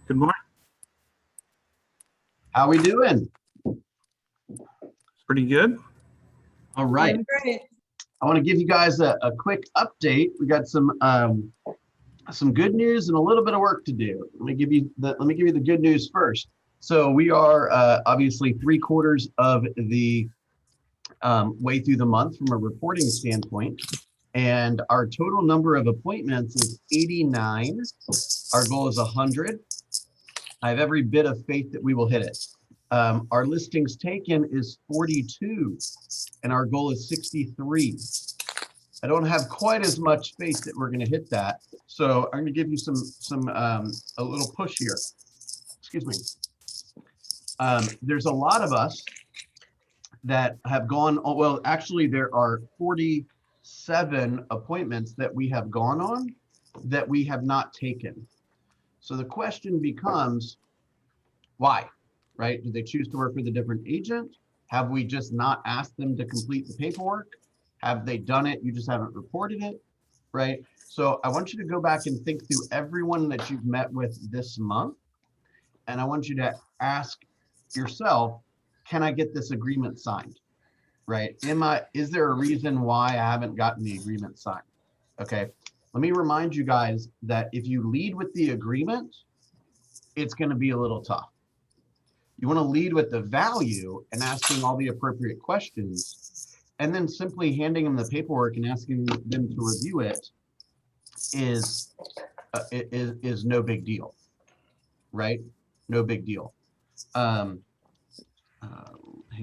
Good morning. How we doing? Pretty good. All right. Great. I want to give you guys a quick update. We got some good news and a little bit of work to do. Let me give you the good news first. So we are obviously 3/4 of the way through the month from a reporting standpoint, and our total number of appointments is 89. Our goal is 100. I have every bit of faith that we will hit it. Our listings taken is 42, and our goal is 63. I don't have quite as much faith that we're going to hit that, so I'm going to give you a little push here. Excuse me. There's a lot of us that have gone. Oh, well, actually, there are 47 appointments that we have gone on that we have not taken. So the question becomes, why? Right? Do they choose to work with a different agent? Have we just not asked them to complete the paperwork? Have they done it? You just haven't reported it, right? So I want you to go back and think through everyone that you've met with this month. And I want you to ask yourself, can I get this agreement signed, right? Is there a reason why I haven't gotten the agreement signed? Okay, let me remind you guys that if you lead with the agreement, it's going to be a little tough. You want to lead with the value and asking all the appropriate questions, and then simply handing them the paperwork and asking them to review it is no big deal, right? No big deal. Hang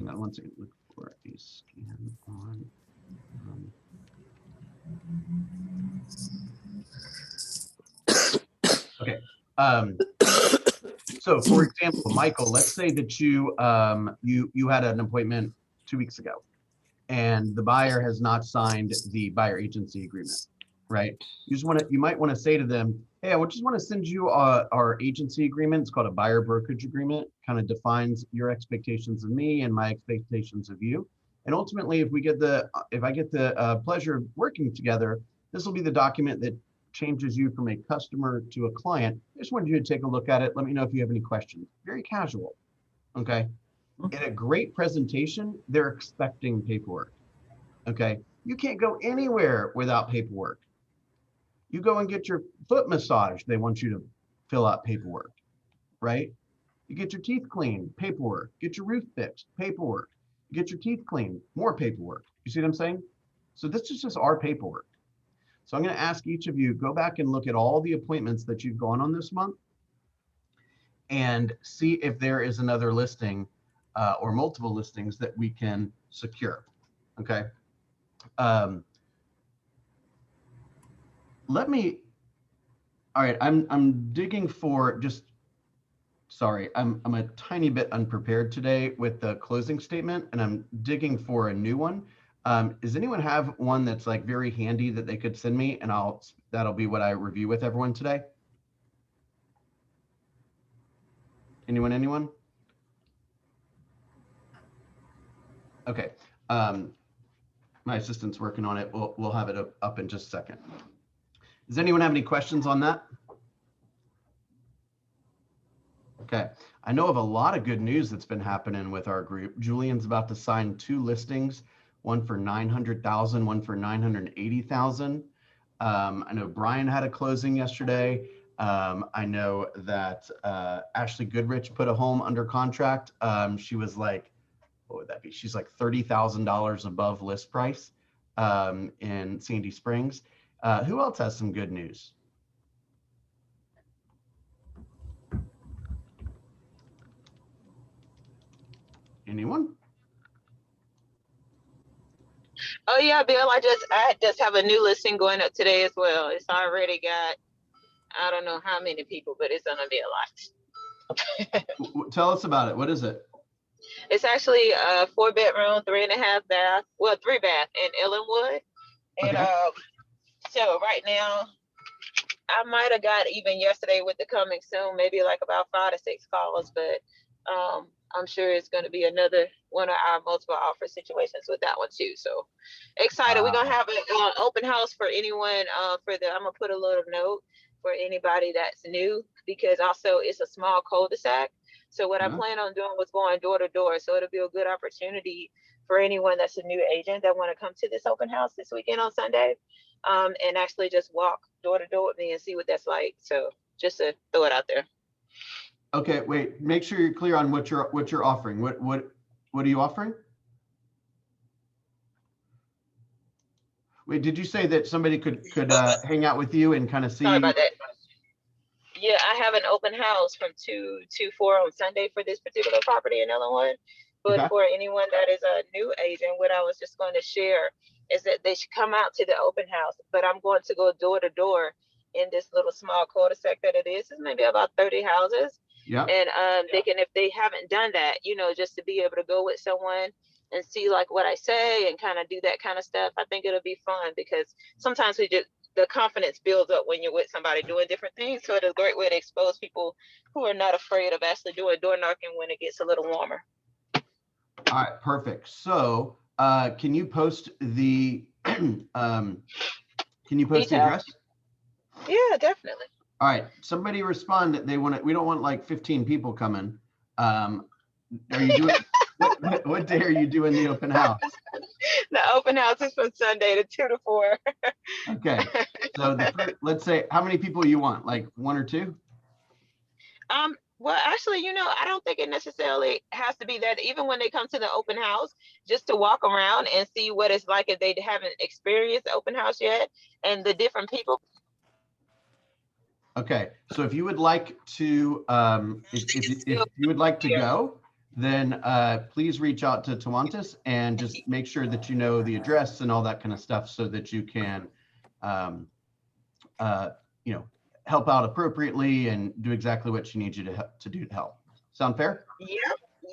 on one second. Look for a scan on. Okay. So for example, Michael, let's say that you had an appointment 2 weeks ago and the buyer has not signed the buyer agency agreement, right? You might want to say to them, hey, I just want to send you our agency agreement. It's called a buyer brokerage agreement, kind of defines your expectations of me and my expectations of you. And ultimately, if I get the pleasure of working together, this will be the document that changes you from a customer to a client. I just wanted you to take a look at it. Let me know if you have any questions. Very casual, okay? In a great presentation, they're expecting paperwork, okay? You can't go anywhere without paperwork. You go and get your foot massaged, they want you to fill out paperwork, right? You get your teeth cleaned, paperwork. Get your roof fixed, paperwork. You get your teeth cleaned, more paperwork. You see what I'm saying? So this is just our paperwork. So I'm going to ask each of you, go back and look at all the appointments that you've gone on this month and see if there is another listing or multiple listings that we can secure, okay? All right, I'm digging for sorry, I'm a tiny bit unprepared today with the closing statement, and I'm digging for a new one. Does anyone have one that's like very handy that they could send me, and that'll be what I review with everyone today? Anyone? Okay. My assistant's working on it. We'll have it up in just a second. Does anyone have any questions on that? Okay. I know of a lot of good news that's been happening with our group. Julian's about to sign 2 listings, one for 900,000, one for 980,000. I know Brian had a closing yesterday. I know that Ashley Goodrich put a home under contract. She was like, what would that be? She's like $30,000 above list price in Sandy Springs. Who else has some good news? Anyone? Oh yeah, Bill. I just have a new listing going up today as well. It's already got, I don't know how many people, but it's gonna be a lot. Tell us about it. What is it? It's actually a 4-bedroom, 3.5 bath, well, 3 bath in Ellenwood. And Okay. so right now, I might have got even yesterday with the coming soon, maybe like about 5 to 6 calls, but I'm sure it's going to be another one of our multiple offer situations with that one too. So excited. We're going to have an open house for anyone I'm going to put a little note for anybody that's new because also it's a small cul-de-sac. So what I Yeah. plan on doing was going door to door. So it'll be a good opportunity for anyone that's a new agent that want to come to this open house this weekend on Sunday, and actually just walk door to door with me and see what that's like. So just to throw it out there. Okay, wait, make sure you're clear on what you're offering. What are you offering? Wait, did you say that somebody could hang out with you and kind of see? Sorry about that. Yeah, I have an open house from 2 to 4 on Sunday for this particular property in Ellenwood. But Okay. for anyone that is a new agent, what I was just going to share is that they should come out to the open house. But I'm going to go door to door in this little small cul-de-sac that it is. It's maybe about 30 houses. Yeah. And they can, if they haven't done that, you know, just to be able to go with someone and see like what I say and kind of do that kind of stuff. I think it'll be fun because sometimes the confidence builds up when you're with somebody doing different things. So it's a great way to expose people who are not afraid of actually doing door knocking when it gets a little warmer. All right, perfect. So can you post the address? Yeah, definitely. All right, somebody respond that they want it. We don't want like 15 people coming. Are you doing what day are you doing the open house? The open house is from Sunday to 2 to 4. Okay, so let's say how many people you want, like 1 or 2? Well, actually, you know, I don't think it necessarily has to be that. Even when they come to the open house, just to walk around and see what it's like if they haven't experienced the open house yet and the different people. Okay, so if you would like to, if you would like to go, then please reach out to Tawantis and just make sure that you know the address and all that kind of stuff so that you can, you know, help out appropriately and do exactly what she needs you to do to help. Sound fair?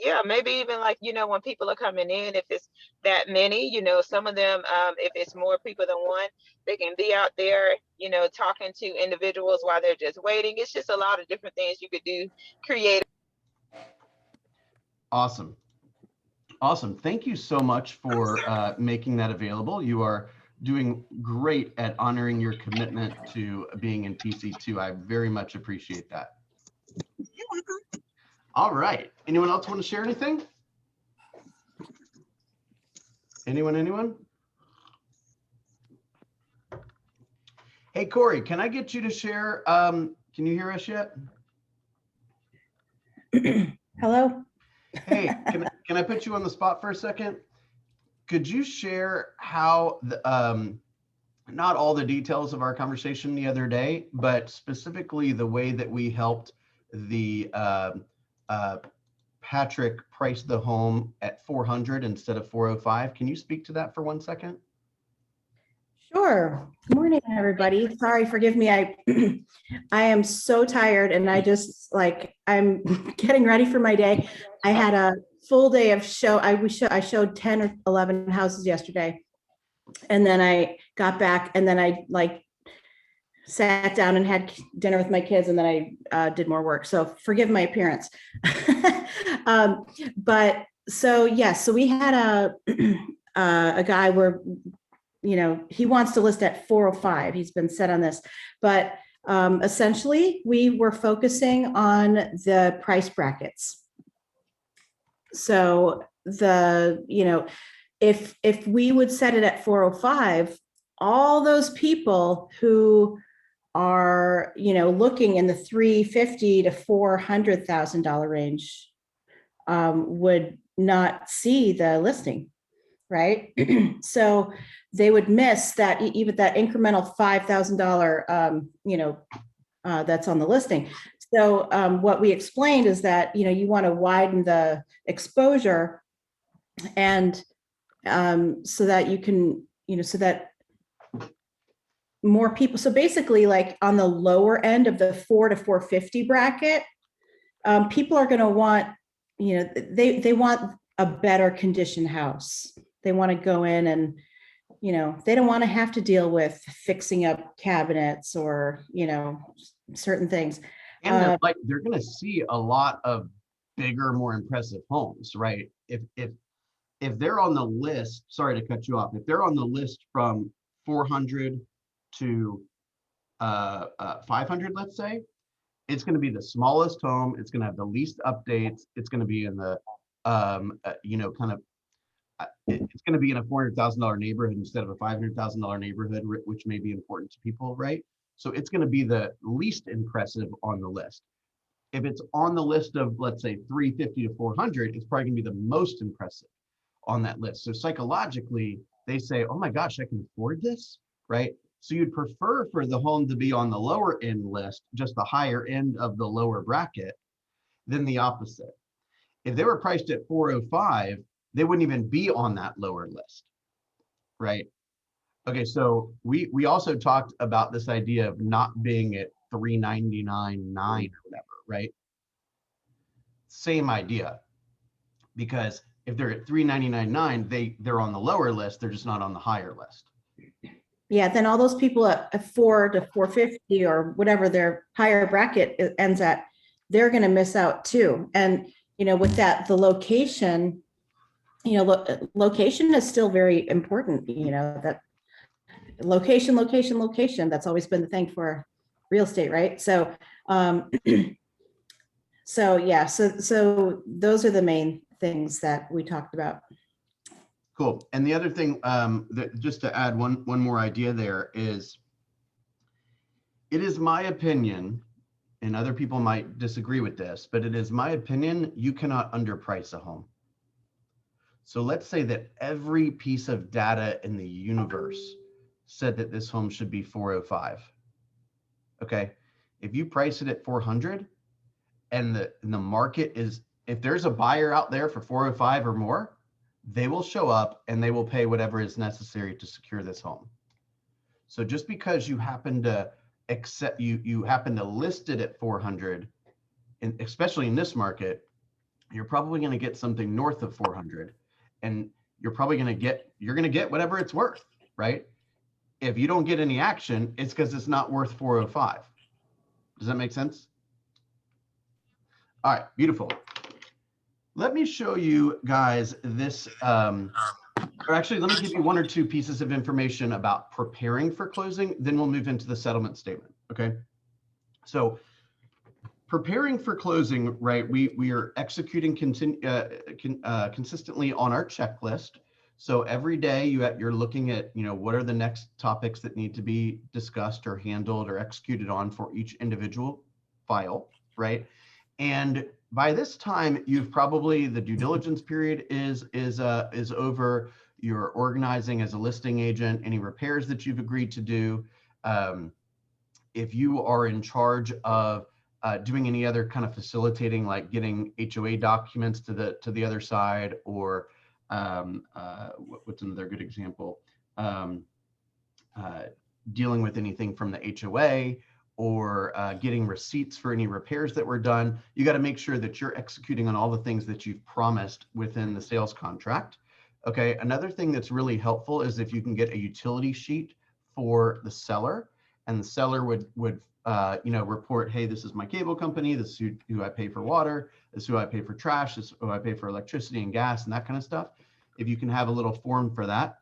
Yeah, maybe even like, you know, when people are coming in, if it's that many, you know, some of them, if it's more people than one, they can be out there, you know, talking to individuals while they're just waiting. It's just a lot of different things you could do, create. Awesome. Thank you so much for making that available. You are doing great at honoring your commitment to being in PC2. I very much appreciate that. You're welcome. All right. Anyone else want to share anything? Anyone? Hey, Corey, can I get you to share? Can you hear us yet? Hello? Hey, can I put you on the spot for a second? Could you share how not all the details of our conversation the other day, but specifically the way that we helped the Patrick price the home at 400 instead of 405? Can you speak to that for 1 second? Sure. Good morning, everybody. Sorry, forgive me. I am so tired and I just I'm getting ready for my day. I had a full day of show. I showed 10 or 11 houses yesterday. And then I got back and then I sat down and had dinner with my kids and then I did more work. So forgive my appearance. But so yes, so we had a guy where, you know, he wants to list at 405. He's been set on this, but essentially we were focusing on the price brackets. So you know, if we would set it at 405, all those people who are, you know, looking in the $350,000 to $400,000 range would not see the listing, right? So they would miss that, even that incremental $5,000, you know, that's on the listing. So what we explained is that, you know, you want to widen the exposure and so that you can, you know, so that more people, so basically like on the lower end of the 4 to 450 bracket, people are going to want, you know, they want a better conditioned house. They want to go in and, you know, they don't want to have to deal with fixing up cabinets or, you know, certain things. And they're going to see a lot of bigger, more impressive homes, right? If they're on the list, sorry to cut you off, if they're on the list from 400 to 500, let's say, it's going to be the smallest home. It's going to have the least updates. It's going to be in the, it's going to be in a $400,000 neighborhood instead of a $500,000 neighborhood, which may be important to people, right? So it's going to be the least impressive on the list. If it's on the list of, let's say, 350 to 400, it's probably going to be the most impressive on that list. So psychologically, they say, oh my gosh, I can afford this, right? So you'd prefer for the home to be on the lower end list, just the higher end of the lower bracket, than the opposite. If they were priced at 405, they wouldn't even be on that lower list, right? Okay, so we also talked about this idea of not being at 399.9 or whatever, right? Same idea, because if they're at 399.9, they're on the lower list, they're just not on the higher list. Yeah, then all those people at 4 to 450 or whatever their higher bracket ends at, they're going to miss out too. And with that, the location, location is still very important. That location. That's always been the thing for real estate, right? So, so those are the main things that we talked about. Cool. And the other thing, just to add one more idea there is, it is my opinion, and other people might disagree with this, but it is my opinion, you cannot underprice a home. So let's say that every piece of data in the universe said that this home should be 405. Okay. If you price it at 400 and the market is, if there's a buyer out there for 405 or more, they will show up and they will pay whatever is necessary to secure this home. So just because you happen to you happen to list it at 400, and especially in this market, you're probably going to get something north of 400, and you're probably going to get whatever it's worth, right? If you don't get any action, it's because it's not worth 405. Does that make sense? All right, beautiful. Let me show you guys this, or actually, let me give you one or two pieces of information about preparing for closing, then we'll move into the settlement statement, okay? So preparing for closing, right, we are executing consistently on our checklist. So every day you're looking at, what are the next topics that need to be discussed or handled or executed on for each individual file, right? And by this time, you've probably, the due diligence period is over. You're organizing as a listing agent, any repairs that you've agreed to do. If you are in charge of doing any other kind of facilitating, like getting HOA documents to the other side, or what's another good example? Dealing with anything from the HOA, or getting receipts for any repairs that were done, you got to make sure that you're executing on all the things that you've promised within the sales contract. Okay, another thing that's really helpful is if you can get a utility sheet for the seller, and the seller would report, hey, this is my cable company, this is who I pay for water, this is who I pay for trash, this is who I pay for electricity and gas and that kind of stuff. If you can have a little form for that,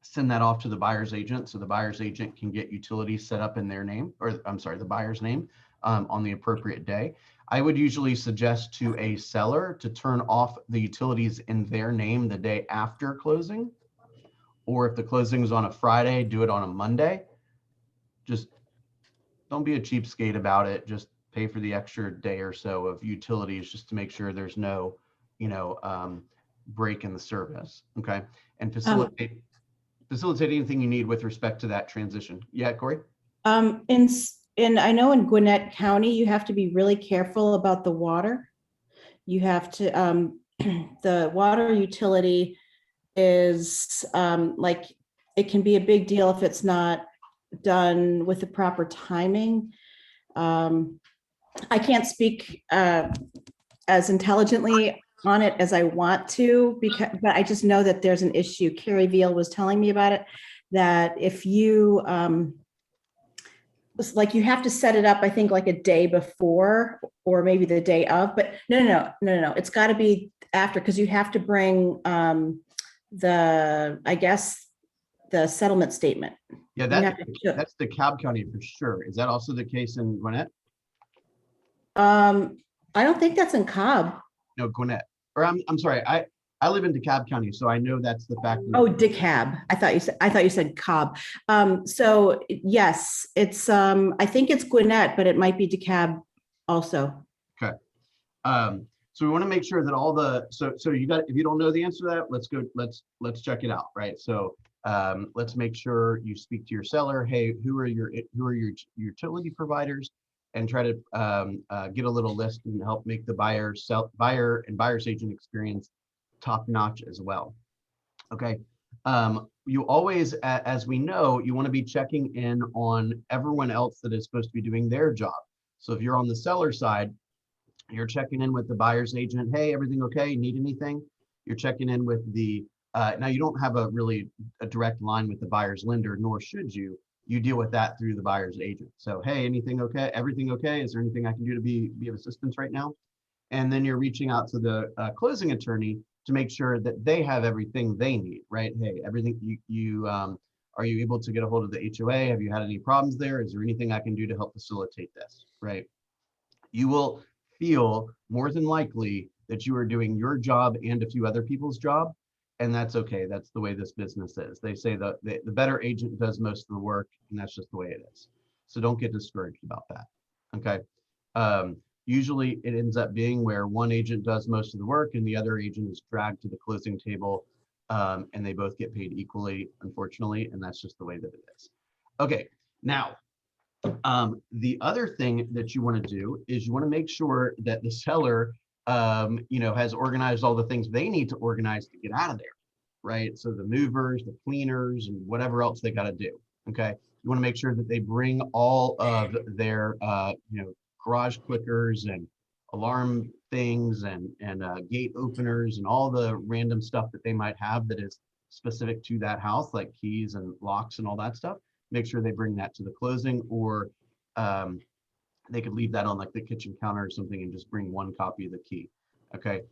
send that off to the buyer's agent, so the buyer's agent can get utilities set up in their name, or I'm sorry, the buyer's name, on the appropriate day. I would usually suggest to a seller to turn off the utilities in their name the day after closing, or if the closing is on a Friday, do it on a Monday. Just don't be a cheapskate about it. Just pay for the extra day or so of utilities just to make sure there's no, break in the service. Okay, and facilitate anything you need with respect to that transition. Yeah, Corey? And I know in Gwinnett County, you have to be really careful about the water. You have to, the water utility is it can be a big deal if it's not done with the proper timing. I can't speak as intelligently on it as I want to, but I just know that there's an issue. Carrie Veal was telling me about it, that if you, you have to set it up, I think like a day before or maybe the day of, but no. It's got to be after, because you have to bring the settlement statement. Yeah, that's DeKalb County for sure. Is that also the case in Gwinnett? I don't think that's in Cobb. No, Gwinnett. Or I'm sorry. I live in DeKalb County, so I know that's the fact. Oh, DeKalb. I thought you said Cobb. So yes, it's I think it's Gwinnett, but it might be DeKalb also. Okay. So we want to make sure that all the so you got, if you don't know the answer to that, let's check it out, right? So let's make sure you speak to your seller. Hey, who are your utility providers, and try to get a little list and help make the buyer and buyer's agent experience top notch as well. Okay. You always, as we know, you want to be checking in on everyone else that is supposed to be doing their job. So if you're on the seller side, you're checking in with the buyer's agent. Hey, everything okay? Need anything? You're checking in with the, now you don't have a direct line with the buyer's lender, nor should you. You deal with that through the buyer's agent. So, hey, anything okay? Everything okay? Is there anything I can do to be of assistance right now? And then you're reaching out to the closing attorney to make sure that they have everything they need, right? Hey, everything are you able to get a hold of the HOA? Have you had any problems there? Is there anything I can do to help facilitate this, right? You will feel more than likely that you are doing your job and a few other people's job, and that's okay. That's the way this business is. They say that the better agent does most of the work, and that's just the way it is. So don't get discouraged about that, okay? Usually it ends up being where one agent does most of the work and the other agent is dragged to the closing table, and they both get paid equally, unfortunately, and that's just the way that it is. Okay, now, the other thing that you want to do is you want to make sure that the seller, has organized all the things they need to organize to get out of there, right? So the movers, the cleaners, and whatever else they got to do, okay? You want to make sure that they bring all of their, garage clickers and alarm things and gate openers and all the random stuff that they might have that is specific to that house, like keys and locks and all that stuff. Make sure they bring that to the closing, or they could leave that on like the kitchen counter or something and just bring one copy of the key. Okay.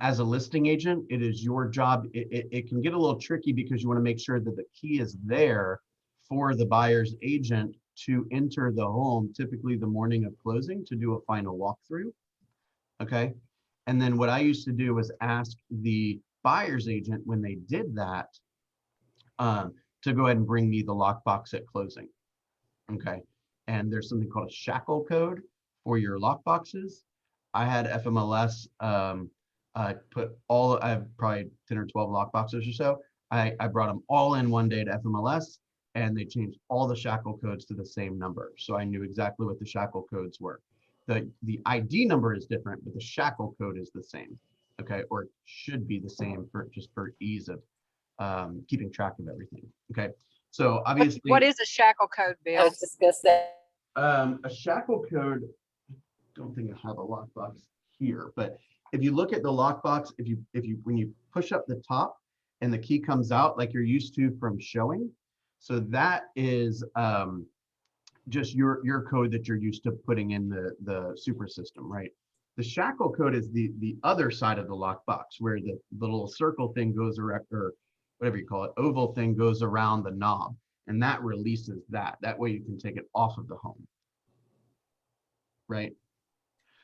As a listing agent, it is your job. It can get a little tricky because you want to make sure that the key is there for the buyer's agent to enter the home, typically the morning of closing, to do a final walkthrough. Okay. And then what I used to do was ask the buyer's agent when they did that to go ahead and bring me the lockbox at closing. Okay. And there's something called a shackle code for your lockboxes. I had FMLS I have probably 10 or 12 lockboxes or so. I brought them all in one day to FMLS, and they changed all the shackle codes to the same number. So I knew exactly what the shackle codes were. The ID number is different, but the shackle code is the same. Okay, or it should be the same for ease of keeping track of everything. Okay, so obviously, what is a shackle code, Bill? I was just gonna say. a shackle code, I don't think I have a lockbox here, but if you look at the lockbox, when you push up the top and the key comes out like you're used to from showing, so that is just your code that you're used to putting in the super system, right? The shackle code is the other side of the lockbox, where the little circle thing goes around, or whatever you call it, oval thing goes around the knob, and that releases that. That way you can take it off of the home, right?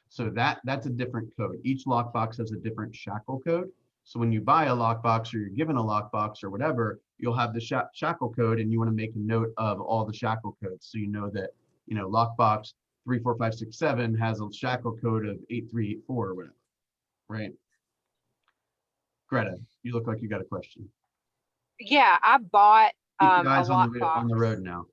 So that's a different code. Each lockbox has a different shackle code. So when you buy a lockbox or you're given a lockbox or whatever, you'll have the shackle code, and you want to make a note of all the shackle codes. So you know that, lockbox 34567 has a shackle code of 8384 or whatever, right? Greta, you look like you got a question. Yeah, I bought Keep a your eyes on the lockbox. road now.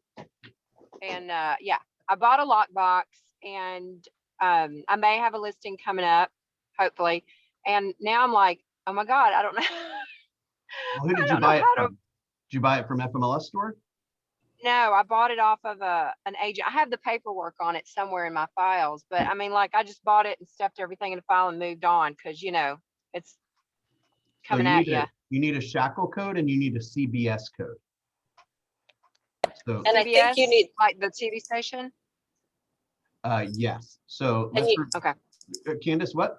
And yeah, I bought a lockbox, and I may have a listing coming up, hopefully. And now I'm like, oh my God, I don't know. Well, who did you buy it from? Did you buy it from FMLS store? No, I bought it off of an agent. I have the paperwork on it somewhere in my files, but I mean, like, I just bought it and stuffed everything in a file and moved on, because it's coming at you. You need a shackle code and you need a CBS code. So, And I think you need, like the TV station. yes. So Okay. Candace, what?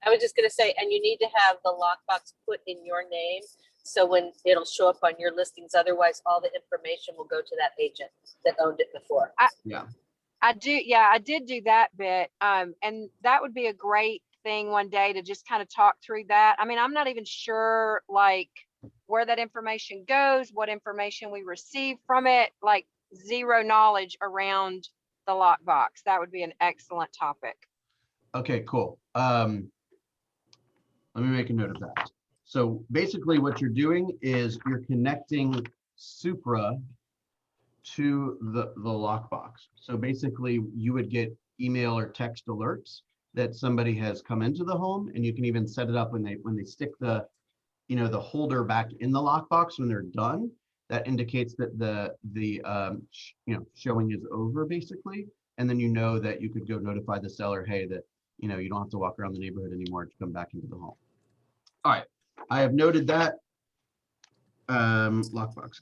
I was just gonna say, and you need to have the lockbox put in your name, so when it'll show up on your listings. Otherwise, all the information will go to that agent that owned it before. I I do. Yeah, I did do that bit. And that would be a great thing one day to just kind of talk through that. I mean, I'm not even sure like where that information goes, what information we receive from it, like zero knowledge around the lockbox. That would be an excellent topic. Okay, cool. Let me make a note of that. So basically what you're doing is you're connecting Supra to the lockbox. So basically you would get email or text alerts that somebody has come into the home, and you can even set it up when they stick the, you know, the holder back in the lockbox when they're done. That indicates that the you know, showing is over basically. And then you know that you could go notify the seller, hey, that, you know, you don't have to walk around the neighborhood anymore to come back into the home. All right, I have noted that. Lockbox.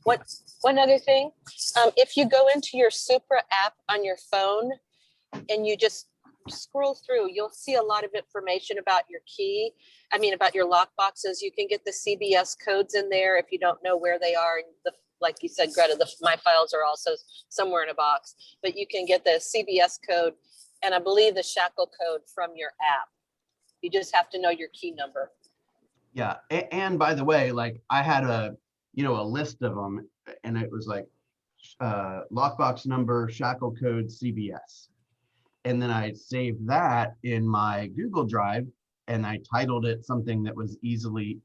One other thing, if you go into your Supra app on your phone and you just scroll through, you'll see a lot of information about your key. I mean, about your lock boxes. You can get the CBS codes in there if you don't know where they are. Like you said, Greta, my files are also somewhere in a box, but you can get the CBS code and I believe the shackle code from your app. You just have to know your key number. Yeah, and by the way, like I had a, you know, a list of them, and it was like lockbox number, shackle code, CBS. And then I saved that in my Google Drive, and I titled it something that was easy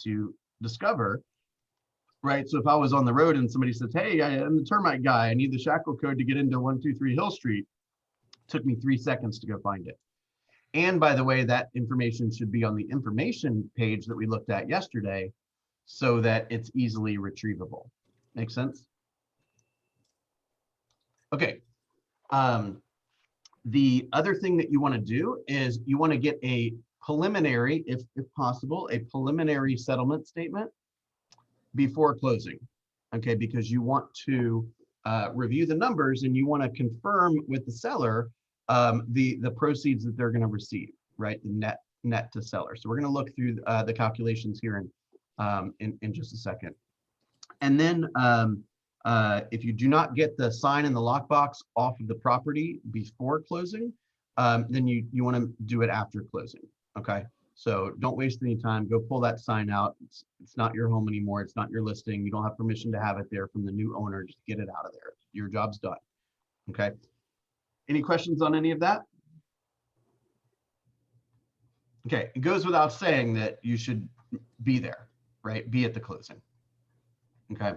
to discover, right? So if I was on the road and somebody says, hey, I'm the termite guy, I need the shackle code to get into 123 Hill Street, it took me 3 seconds to go find it. And by the way, that information should be on the information page that we looked at yesterday so that it's easily retrievable. Make sense? Okay. The other thing that you want to do is you want to get a preliminary, if possible, a preliminary settlement statement before closing. Okay, because you want to review the numbers and you want to confirm with the seller the proceeds that they're going to receive, right? The net to seller. So we're going to look through the calculations here in just a second. And then if you do not get the sign in the lockbox off of the property before closing, then you want to do it after closing. Okay, so don't waste any time. Go pull that sign out. It's not your home anymore. It's not your listing. You don't have permission to have it there from the new owner. Just get it out of there. Your job's done. Okay. Any questions on any of that? Okay, it goes without saying that you should be there, right? Be at the closing. Okay.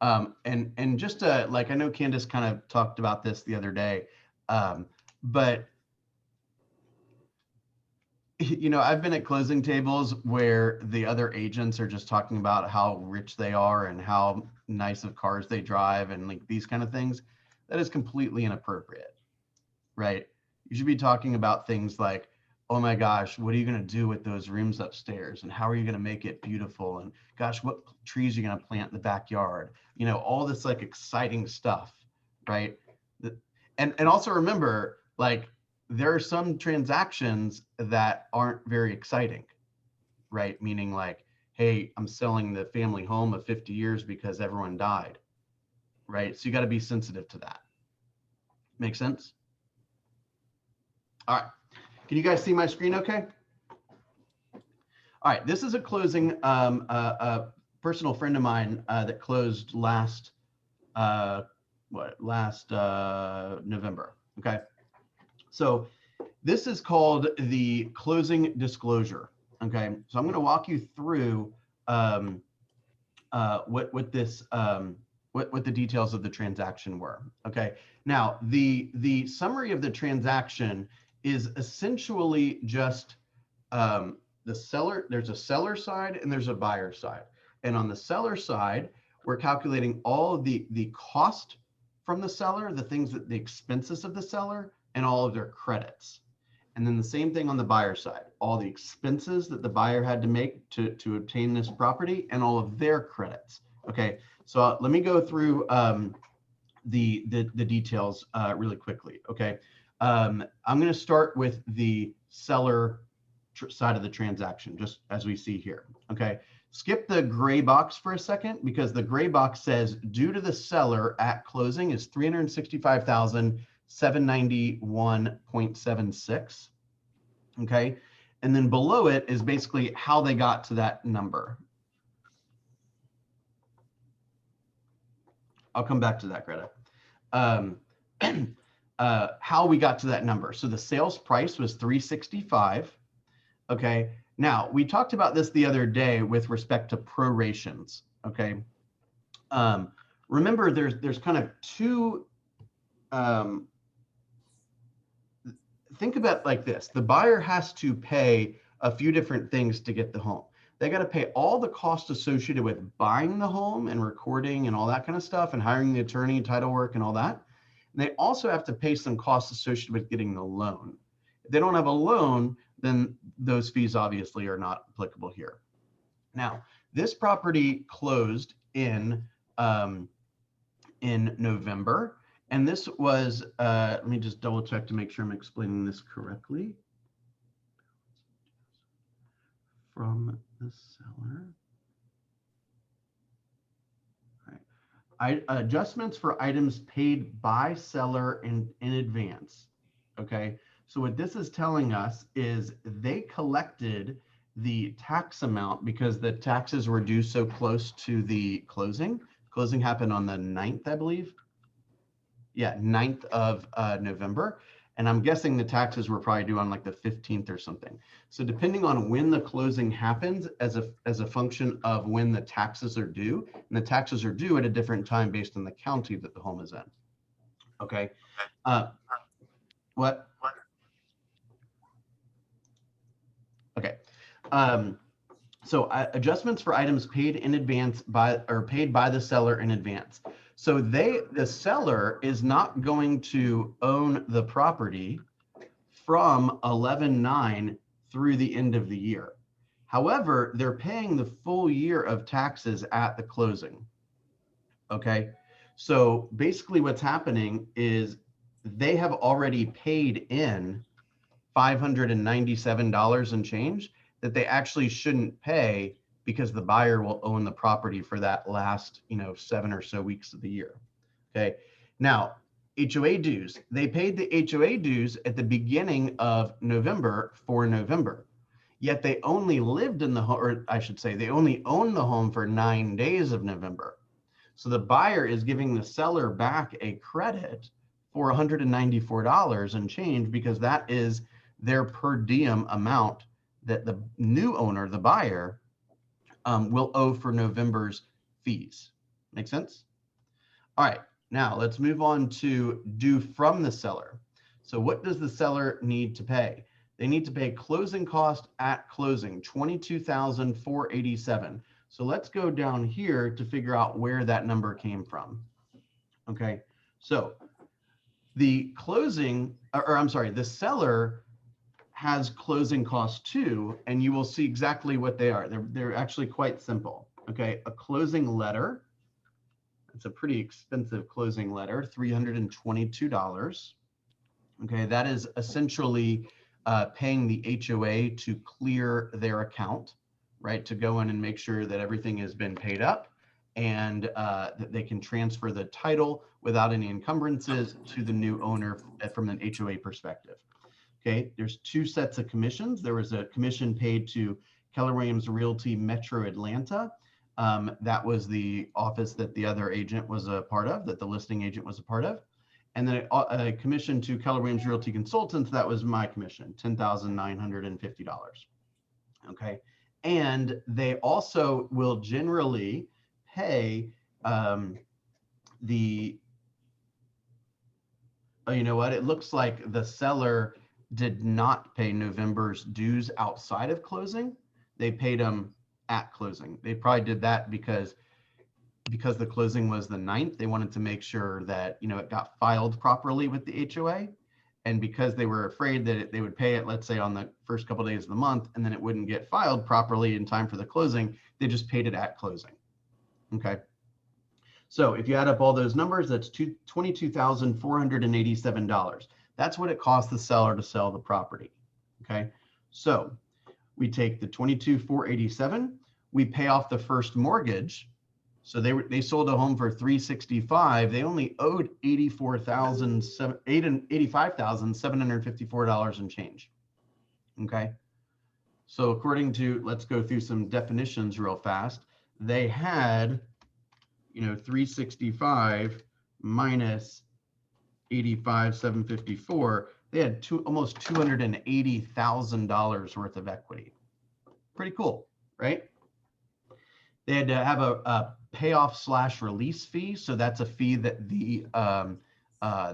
And just like, I know Candace kind of talked about this the other day, but you know, I've been at closing tables where the other agents are just talking about how rich they are and how nice of cars they drive and like these kind of things. That is completely inappropriate, right? You should be talking about things like, oh my gosh, what are you going to do with those rooms upstairs? And how are you going to make it beautiful? And gosh, what trees are you going to plant in the backyard? You know, all this like exciting stuff, right? And also remember, like, there are some transactions that aren't very exciting, right? Meaning like, hey, I'm selling the family home of 50 years because everyone died, right? So you got to be sensitive to that. Make sense? All right. Can you guys see my screen okay? All right, this is a closing, a personal friend of mine that closed last November, okay? So this is called the closing disclosure, okay? So I'm gonna walk you through what the details of the transaction were, okay? Now, the summary of the transaction is essentially just the seller, there's a seller side and there's a buyer side. And on the seller side, we're calculating all of the cost from the seller, the things that the expenses of the seller, and all of their credits. And then the same thing on the buyer side, all the expenses that the buyer had to make to obtain this property and all of their credits. Okay, so let me go through the details really quickly. Okay, I'm going to start with the seller side of the transaction, just as we see here. Okay, skip the gray box for a second because the gray box says due to the seller at closing is 791.76. Okay. And then below it is basically how they got to that number. I'll come back to that, Greta. How we got to that number. So the sales price was $365. Okay. Now we talked about this the other day with respect to prorations. Okay. Remember, there's kind of two. Think about like this: the buyer has to pay a few different things to get the home. They got to pay all the costs associated with buying the home and recording and all that kind of stuff, and hiring the attorney, title work, and all that. And they also have to pay some costs associated with getting the loan. If they don't have a loan, then those fees obviously are not applicable here. Now, this property closed in November, and this was, let me just double check to make sure I'm explaining this correctly. From the seller. All right. Adjustments for items paid by seller in advance. Okay. So what this is telling us is they collected the tax amount because the taxes were due so close to the closing. Closing happened on the 9th, I believe. Yeah, 9th of November. And I'm guessing the taxes were probably due on like the 15th or something. So depending on when the closing happens as a function of when the taxes are due, and the taxes are due at a different time based on the county that the home is in. Okay. What? Okay. So adjustments for items paid in advance paid by the seller in advance. So the seller is not going to own the property from 11/9 through the end of the year. However, they're paying the full year of taxes at the closing. Okay. So basically what's happening is they have already paid in $597 and change that they actually shouldn't pay because the buyer will own the property for that last, 7 or so weeks of the year. Okay. Now, HOA dues, they paid the HOA dues at the beginning of November for November, yet they only lived in the home, or I should say they only owned the home for 9 days of November. So the buyer is giving the seller back a credit for $194 and change because that is their per diem amount that the new owner, the buyer, will owe for November's fees. Make sense? All right, now let's move on to due from the seller. So what does the seller need to pay? They need to pay closing cost at closing, $22,487. So let's go down here to figure out where that number came from. Okay, so the the seller has closing costs too, and you will see exactly what they are. They're actually quite simple. Okay, a closing letter. It's a pretty expensive closing letter, $322. Okay, that is essentially paying the HOA to clear their account, right? To go in and make sure that everything has been paid up and that they can transfer the title without any encumbrances to the new owner from an HOA perspective. Okay, there's 2 sets of commissions. There was a commission paid to Keller Williams Realty Metro Atlanta. That was the office that the other agent was a part of, that the listing agent was a part of. And then a commission to Keller Williams Realty Consultants. That was my commission, $10,950. Okay, and they also will generally pay you know what? It looks like the seller did not pay November's dues outside of closing. They paid them at closing. They probably did that because the closing was the 9th. They wanted to make sure that, it got filed properly with the HOA. And because they were afraid that they would pay it, let's say on the first couple of days of the month, and then it wouldn't get filed properly in time for the closing, they just paid it at closing. Okay. So if you add up all those numbers, that's $22,487. That's what it costs the seller to sell the property. Okay. So we take the $22,487, we pay off the first mortgage, So they sold a home for $365,000. They only owed $85,754 and change. Okay. So according to, let's go through some definitions real fast. They had, 365 minus 85,754. They had almost $280,000 worth of equity. Pretty cool, right? They had to have a payoff / release fee. So that's a fee that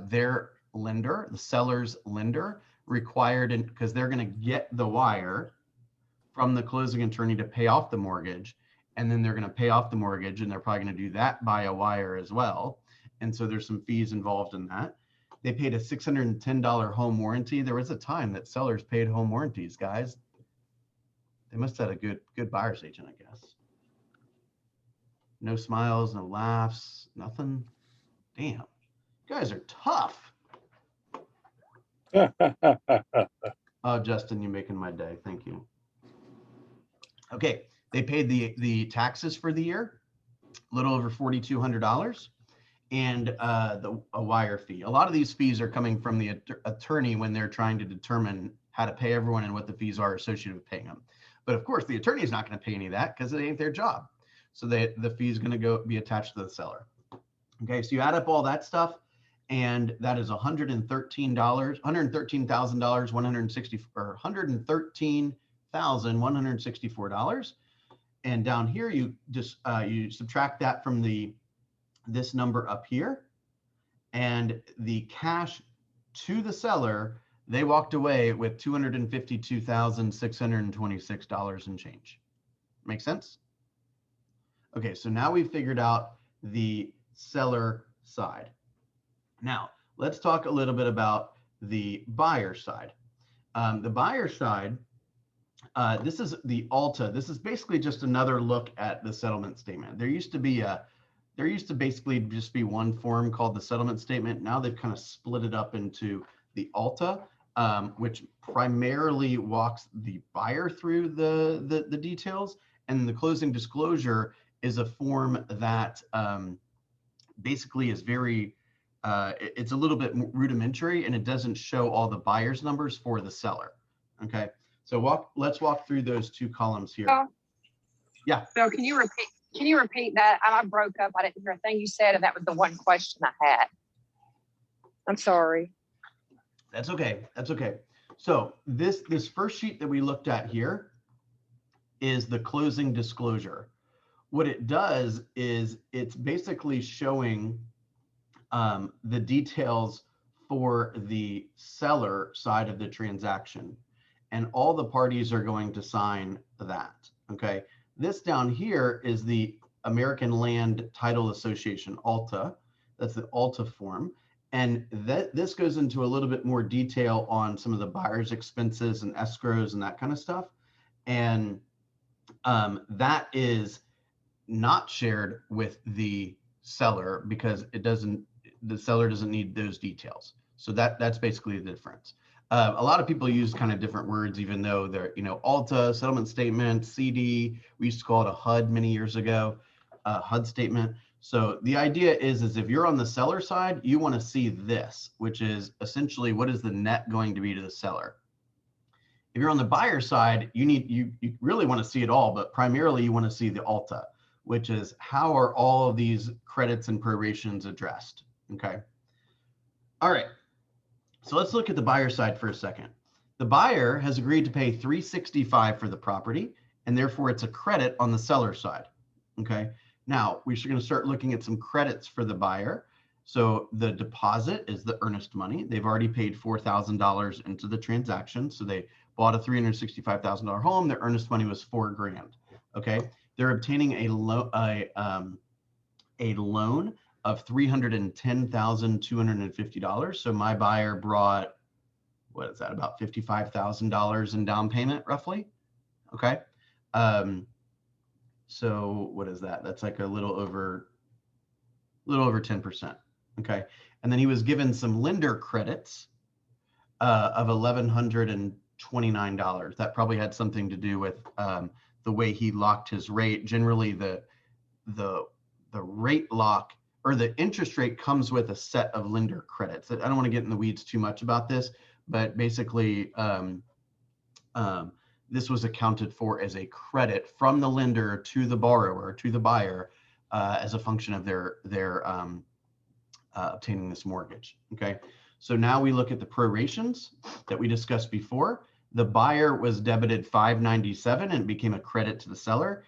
their lender, the seller's lender, required, because they're going to get the wire from the closing attorney to pay off the mortgage. And then they're going to pay off the mortgage, and they're probably going to do that by a wire as well. And so there's some fees involved in that. They paid a $610 home warranty. There was a time that sellers paid home warranties, guys. They must have had a good buyer's agent, I guess. No smiles, no laughs, nothing. Damn, you guys are tough. Oh, Justin, you're making my day. Thank you. Okay, they paid the taxes for the year, a little over $4,200, and a wire fee. A lot of these fees are coming from the attorney when they're trying to determine how to pay everyone and what the fees are associated with paying them. But of course, the attorney is not going to pay any of that because it ain't their job. So the fee is going to be attached to the seller. Okay, so you add up all that stuff, and that is $113,164. And down here, you just you subtract that from this number up here, and the cash to the seller, they walked away with $252,626 and change. Make sense? Okay, so now we've figured out the seller side. Now, let's talk a little bit about the buyer side. The buyer side, this is the ALTA. This is basically just another look at the settlement statement. There used to basically just be one form called the settlement statement. Now they've kind of split it up into the ALTA, which primarily walks the buyer through the details, and the closing disclosure is a form that basically is very, it's a little bit rudimentary, and it doesn't show all the buyer's numbers for the seller. Okay, so let's walk through those two columns here. Yeah. So can you repeat that? I broke up. I didn't hear a thing you said, and that was the one question I had. I'm sorry. That's okay. That's okay. So this first sheet that we looked at here is the closing disclosure. What it does is it's basically showing the details for the seller side of the transaction, and all the parties are going to sign that. Okay. This down here is the American Land Title Association, ALTA. That's the ALTA form. And this goes into a little bit more detail on some of the buyer's expenses and escrows and that kind of stuff. And that is not shared with the seller because the seller doesn't need those details. So that's basically the difference. A lot of people use kind of different words, even though they're, ALTA, settlement statement, CD. We used to call it a HUD many years ago, HUD statement. So the idea is if you're on the seller side, you want to see this, which is essentially what is the net going to be to the seller. If you're on the buyer side, you really want to see it all, but primarily you want to see the ALTA, which is how are all of these credits and prorations addressed. Okay. All right. So let's look at the buyer side for a second. The buyer has agreed to pay $365 for the property, and therefore it's a credit on the seller side. Okay. Now we're going to start looking at some credits for the buyer. So the deposit is the earnest money. They've already paid $4,000 into the transaction. So they bought a $365,000 home. Their earnest money was $4,000. Okay. They're obtaining a loan of $310,250. So my buyer brought, what is that, about $55,000 in down payment roughly. Okay. So what is that? That's like a little over 10%. Okay. And then he was given some lender credits of $1,129. That probably had something to do with the way he locked his rate. Generally, the rate lock or the interest rate comes with a set of lender credits. I don't want to get in the weeds too much about this, but basically this was accounted for as a credit from the lender to the borrower, to the buyer, as a function of their obtaining this mortgage. Okay, so now we look at the prorations that we discussed before. The buyer was debited $597 and it became a credit to the seller.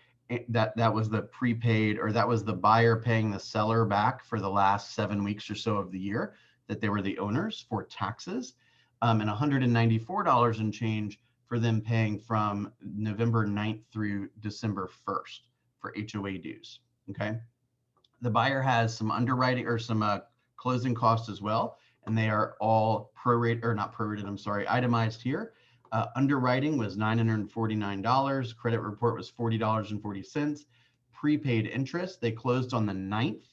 That was the prepaid, or that was the buyer paying the seller back for the last 7 weeks or so of the year that they were the owners for taxes, and $194 and change for them paying from November 9th through December 1st for HOA dues. Okay, the buyer has some underwriting or some closing costs as well, and they are all prorated, or not prorated, I'm sorry, itemized here. Underwriting was $949. Credit report was $40.40. Prepaid interest, they closed on the 9th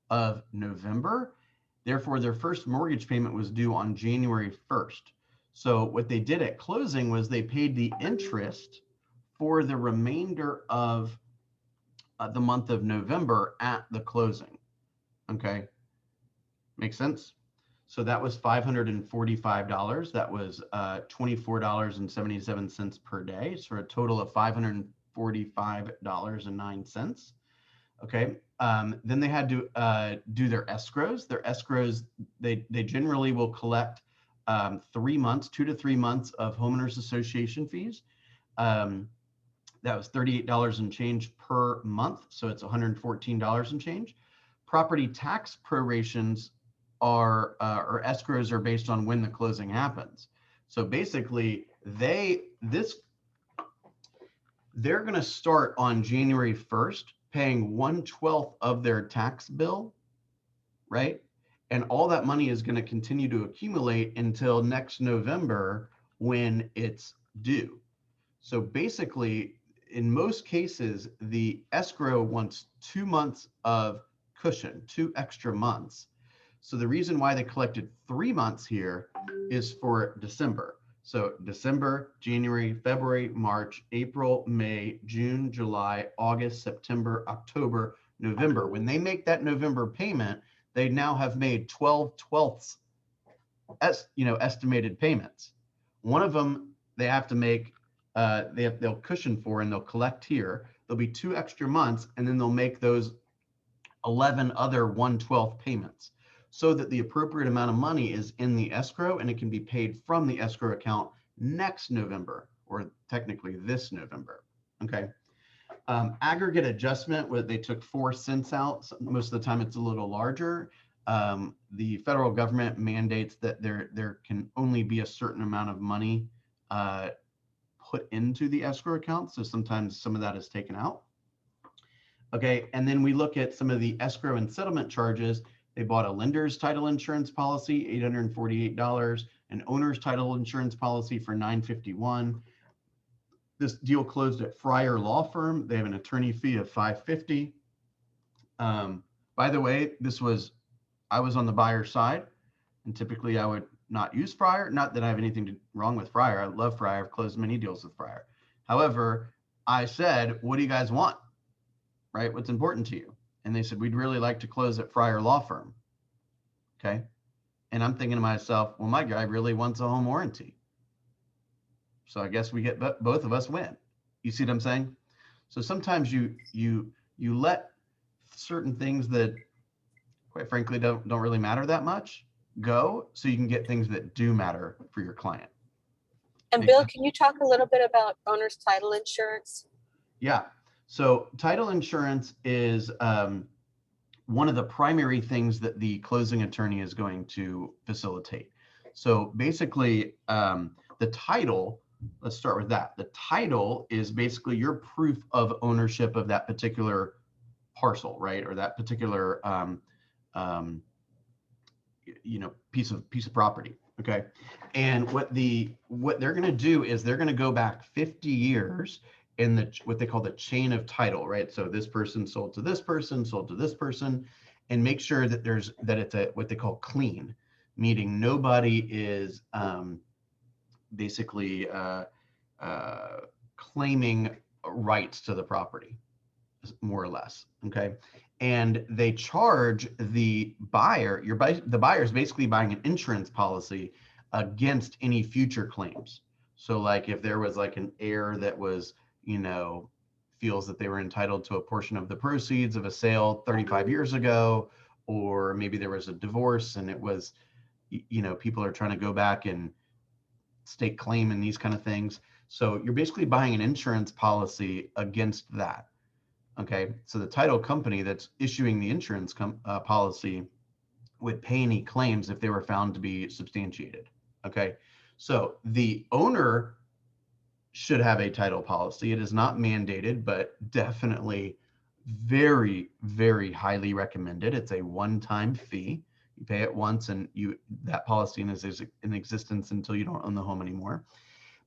of November. Therefore, their first mortgage payment was due on January 1st. So what they did at closing was they paid the interest for the remainder of the month of November at the closing. Okay, makes sense? So that was $545. That was $24.77 per day. So a total of $545.09. Okay. Then they had to do their escrows. Their escrows, they generally will collect 3 months, 2 to 3 months of homeowners association fees. That was $38 and change per month. So it's $114 and change. Property tax prorations are or escrows are based on when the closing happens. So basically they're going to start on January 1st paying 1/12 of their tax bill, right? And all that money is going to continue to accumulate until next November when it's due. So basically, in most cases, the escrow wants 2 months of cushion, 2 extra months. So the reason why they collected 3 months here is for December. So December, January, February, March, April, May, June, July, August, September, October, November. When they make that November payment, they now have made 12/12 estimated payments. One of them they have to make, they'll cushion for and they'll collect here. There'll be 2 extra months, and then they'll make those 11 other 1/12 payments, so that the appropriate amount of money is in the escrow and it can be paid from the escrow account next November, or technically this November. Okay. Aggregate adjustment, where they took 4 cents out. So most of the time it's a little larger. The federal government mandates that there can only be a certain amount of money put into the escrow account. So sometimes some of that is taken out. Okay. And then we look at some of the escrow and settlement charges. They bought a lender's title insurance policy, $848, an owner's title insurance policy for $951. This deal closed at Fryer Law Firm. They have an attorney fee of $550. By the way, I was on the buyer side, and typically I would not use Fryer. Not that I have anything wrong with Fryer. I love Fryer. I've closed many deals with Fryer. However, I said, what do you guys want? Right? What's important to you? And they said, we'd really like to close at Fryer Law Firm. Okay. And I'm thinking to myself, well, my guy really wants a home warranty. So I guess we get both of us win. You see what I'm saying? So sometimes you let certain things that quite frankly don't really matter that much go, so you can get things that do matter for your client. And Bill, can you talk a little bit about owner's title insurance? Yeah. So title insurance is one of the primary things that the closing attorney is going to facilitate. So basically, the title, let's start with that. The title is basically your proof of ownership of that particular parcel, right? Or that particular piece of property. Okay. And what they're going to do is they're going to go back 50 years in what they call the chain of title, right? So this person sold to this person, sold to this person, and make sure that it's what they call clean, meaning nobody is basically claiming rights to the property. more or less. Okay. And they charge the buyer, the buyer is basically buying an insurance policy against any future claims. So like if there was like an heir that was, feels that they were entitled to a portion of the proceeds of a sale 35 years ago, or maybe there was a divorce and it was, people are trying to go back and stake claim and these kind of things. So you're basically buying an insurance policy against that. Okay, so the title company that's issuing the insurance policy would pay any claims if they were found to be substantiated. Okay, so the owner should have a title policy. It is not mandated, but definitely very, very highly recommended. It's a one-time fee. You pay it once and that policy is in existence until you don't own the home anymore.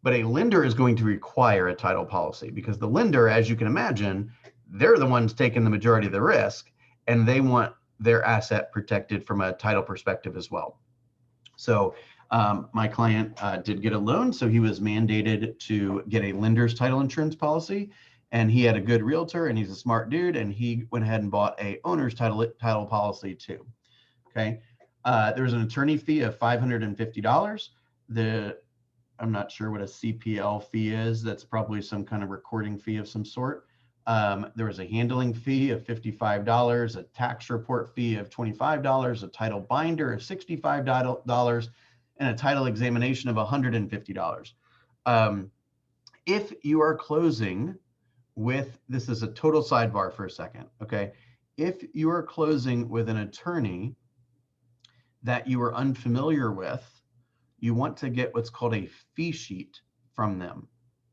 But a lender is going to require a title policy because the lender, as you can imagine, they're the ones taking the majority of the risk and they want their asset protected from a title perspective as well. So my client did get a loan, so he was mandated to get a lender's title insurance policy, and he had a good realtor and he's a smart dude, and he went ahead and bought a owner's title policy too. Okay, there was an attorney fee of $550. I'm not sure what a CPL fee is. That's probably some kind of recording fee of some sort. There was a handling fee of $55, a tax report fee of $25, a title binder of $65, and a title examination of $150. If you are closing with, this is a total sidebar for a second, okay? If you are closing with an attorney that you are unfamiliar with, you want to get what's called a fee sheet from them,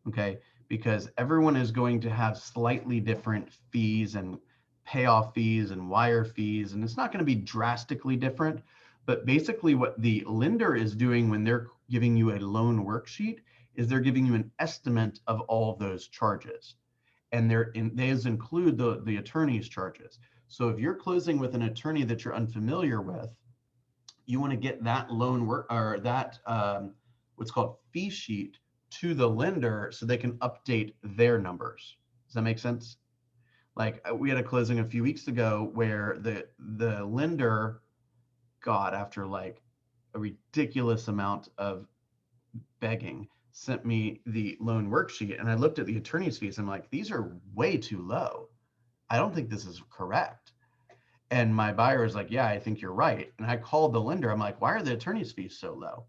okay? Because everyone is going to have slightly different fees and payoff fees and wire fees, and it's not going to be drastically different, but basically what the lender is doing when they're giving you a loan worksheet is they're giving you an estimate of all of those charges, and those include the attorney's charges. So if you're closing with an attorney that you're unfamiliar with, you want to get that loan work or that what's called fee sheet to the lender so they can update their numbers. Does that make sense? Like we had a closing a few weeks ago where the lender got, after like a ridiculous amount of begging, sent me the loan worksheet, and I looked at the attorney's fees. I'm like, these are way too low. I don't think this is correct. And my buyer is like, yeah, I think you're right. And I called the lender. I'm like, why are the attorney's fees so low?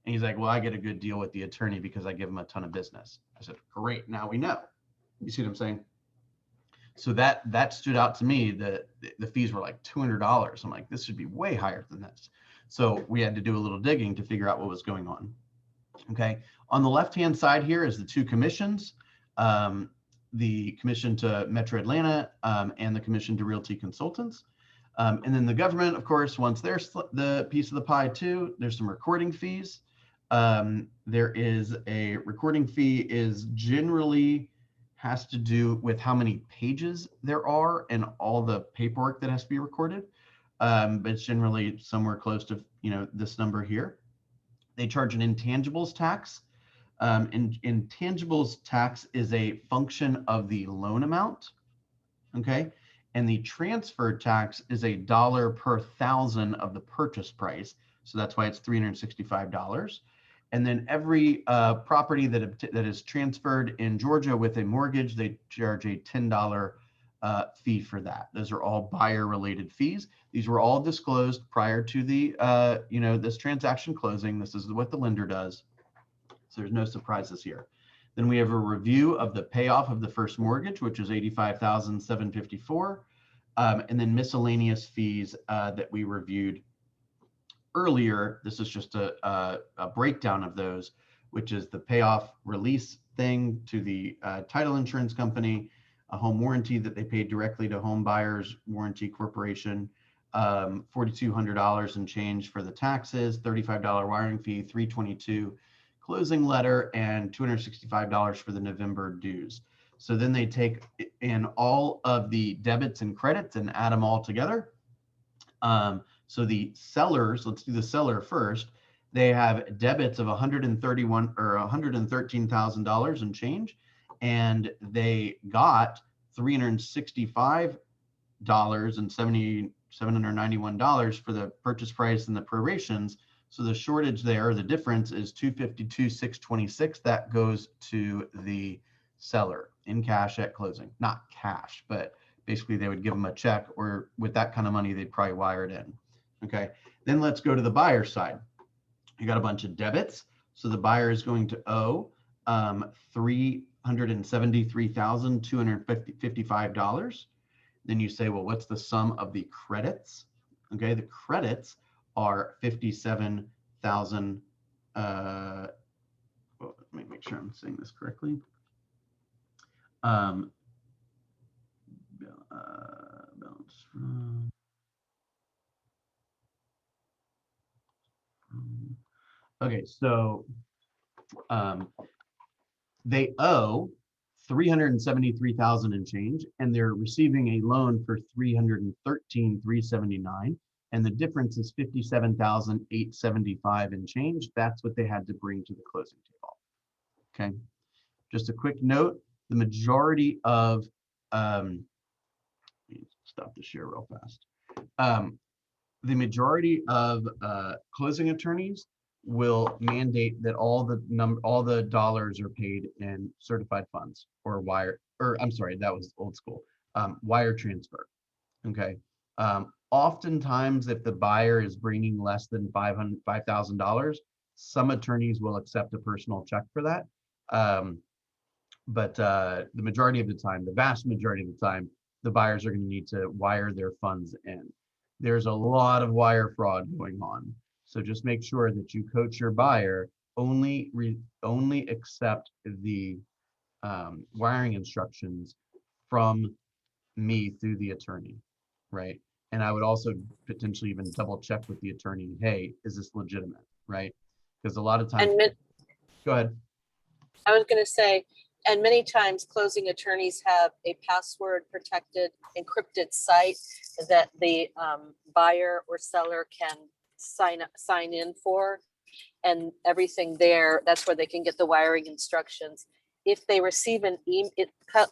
And he's like, well, I get a good deal with the attorney because I give him a ton of business. I said, great, now we know. You see what I'm saying? So that stood out to me. The fees were like $200. I'm like, this should be way higher than this. So we had to do a little digging to figure out what was going on. Okay, on the left-hand side here is the two commissions, the commission to Metro Atlanta and the commission to Realty Consultants. And then the government, of course, wants the piece of the pie too. There's some recording fees. There is a recording fee is generally has to do with how many pages there are and all the paperwork that has to be recorded. But it's generally somewhere close to, this number here. They charge an intangibles tax. And intangibles tax is a function of the loan amount, okay? And the transfer tax is $1 per 1,000 of the purchase price. So that's why it's $365. And then every property that is transferred in Georgia with a mortgage, they charge a $10 fee for that. Those are all buyer-related fees. These were all disclosed prior to the, this transaction closing. This is what the lender does. So there's no surprises here. Then we have a review of the payoff of the first mortgage, which is $85,754, and then miscellaneous fees that we reviewed earlier. This is just a breakdown of those, which is the payoff release thing to the title insurance company, a home warranty that they paid directly to Home Buyers Warranty Corporation, $4,200 and change for the taxes, $35 wiring fee, $322 closing letter, and $265 for the November dues. So then they take in all of the debits and credits and add them all together. So the sellers, let's do the seller first. They have debits of $113,000 and change, and they got $365.791 for the purchase price and the prorations. So the shortage there, the difference is $252,626. That goes to the seller in cash at closing. Not cash, but basically they would give them a check, or with that kind of money, they'd probably wire it in. Okay, then let's go to the buyer side. You got a bunch of debits. So the buyer is going to owe $373,255. Then you say, well, what's the sum of the credits? Okay, the credits are 57,000. Well, let me make sure I'm saying this correctly. Balance from. Okay, so they owe 373,000 and change, and they're receiving a loan for 313,379, and the difference is 57,875 and change. That's what they had to bring to the closing table. Okay, just a quick note: the majority of let me stop the share real fast. The majority of closing attorneys will mandate that all the dollars are paid in certified funds or wire, or I'm sorry, that was old school, wire transfer. Okay. Oftentimes, if the buyer is bringing less than $5,000, some attorneys will accept a personal check for that. But the majority of the time, the vast majority of the time, the buyers are going to need to wire their funds in. There's a lot of wire fraud going on. So just make sure that you coach your buyer, only accept the wiring instructions from me through the attorney, right? And I would also potentially even double check with the attorney, hey, is this legitimate, right? Because a lot of times, go ahead. I was going to say, and many times closing attorneys have a password protected, encrypted site that the buyer or seller can sign in for, and everything there. That's where they can get the wiring instructions. If they receive an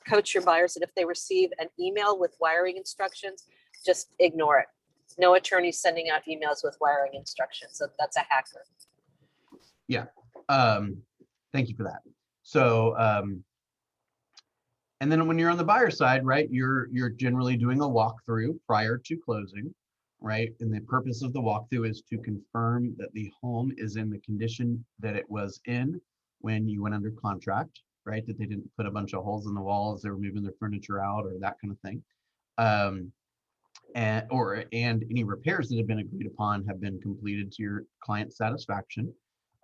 coach your buyers that if they receive an email with wiring instructions, just ignore it. No attorney sending out emails with wiring instructions. So that's a hacker. Yeah. Thank you for that. So, and then when you're on the buyer side, right, you're generally doing a walkthrough prior to closing, right? And the purpose of the walkthrough is to confirm that the home is in the condition that it was in when you went under contract, right? That they didn't put a bunch of holes in the wall as they were moving their furniture out or that kind of thing. And any repairs that have been agreed upon have been completed to your client's satisfaction.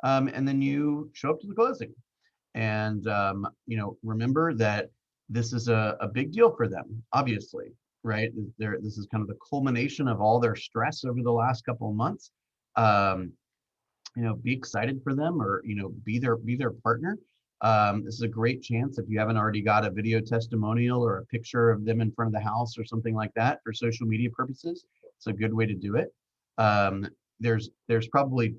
And then you show up to the closing. And, remember that this is a big deal for them, obviously, right? This is kind of the culmination of all their stress over the last couple of months. Be excited for them, or, be their partner. This is a great chance, if you haven't already got a video testimonial or a picture of them in front of the house or something like that for social media purposes. It's a good way to do it. There's probably,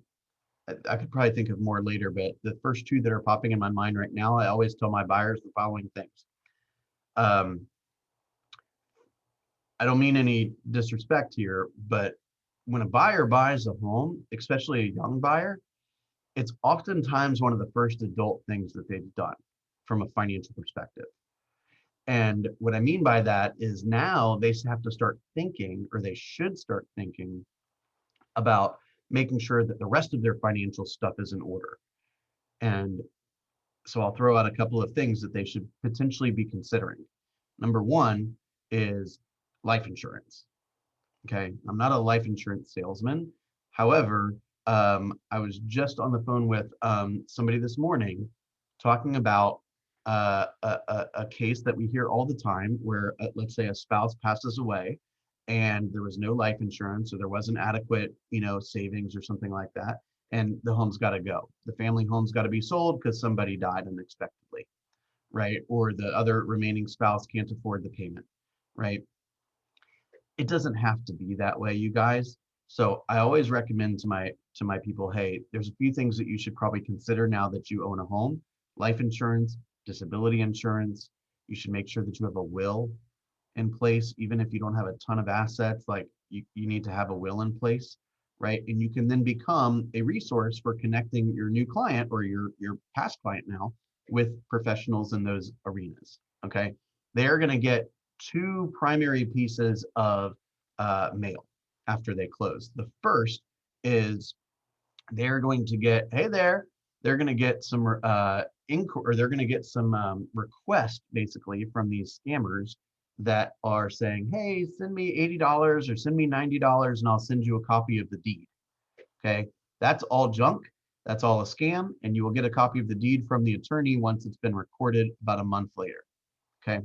I could probably think of more later, but the first two that are popping in my mind right now, I always tell my buyers the following things. I don't mean any disrespect here, but when a buyer buys a home, especially a young buyer, it's oftentimes one of the first adult things that they've done from a financial perspective. And what I mean by that is now they have to start thinking, or they should start thinking about making sure that the rest of their financial stuff is in order. And so I'll throw out a couple of things that they should potentially be considering. Number one is life insurance. Okay, I'm not a life insurance salesman. However, I was just on the phone with somebody this morning talking about a case that we hear all the time where, let's say, a spouse passes away and there was no life insurance, or there wasn't adequate, savings or something like that, and the home's got to go. The family home's got to be sold because somebody died unexpectedly, right? Or the other remaining spouse can't afford the payment, right? It doesn't have to be that way, you guys. So I always recommend to my people, hey, there's a few things that you should probably consider now that you own a home: life insurance, disability insurance, You should make sure that you have a will in place, even if you don't have a ton of assets, like you need to have a will in place, right? And you can then become a resource for connecting your new client or your past client now with professionals in those arenas, okay? They're gonna get two primary pieces of mail after they close. The first is they're going to get, hey there, they're going to get some they're going to get some requests basically from these scammers that are saying, hey, send me $80 or send me $90 and I'll send you a copy of the deed. Okay, that's all junk. That's all a scam, and you will get a copy of the deed from the attorney once it's been recorded about a month later. Okay.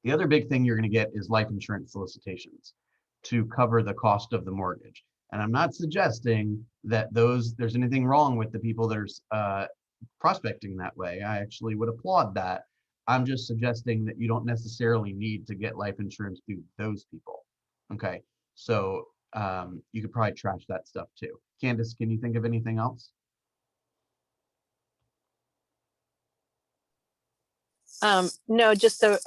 The other big thing you're going to get is life insurance solicitations to cover the cost of the mortgage. And I'm not suggesting that there's anything wrong with the people that are prospecting that way. I actually would applaud that. I'm just suggesting that you don't necessarily need to get life insurance through those people. Okay, so you could probably trash that stuff too. Candace, can you think of anything else? No, just a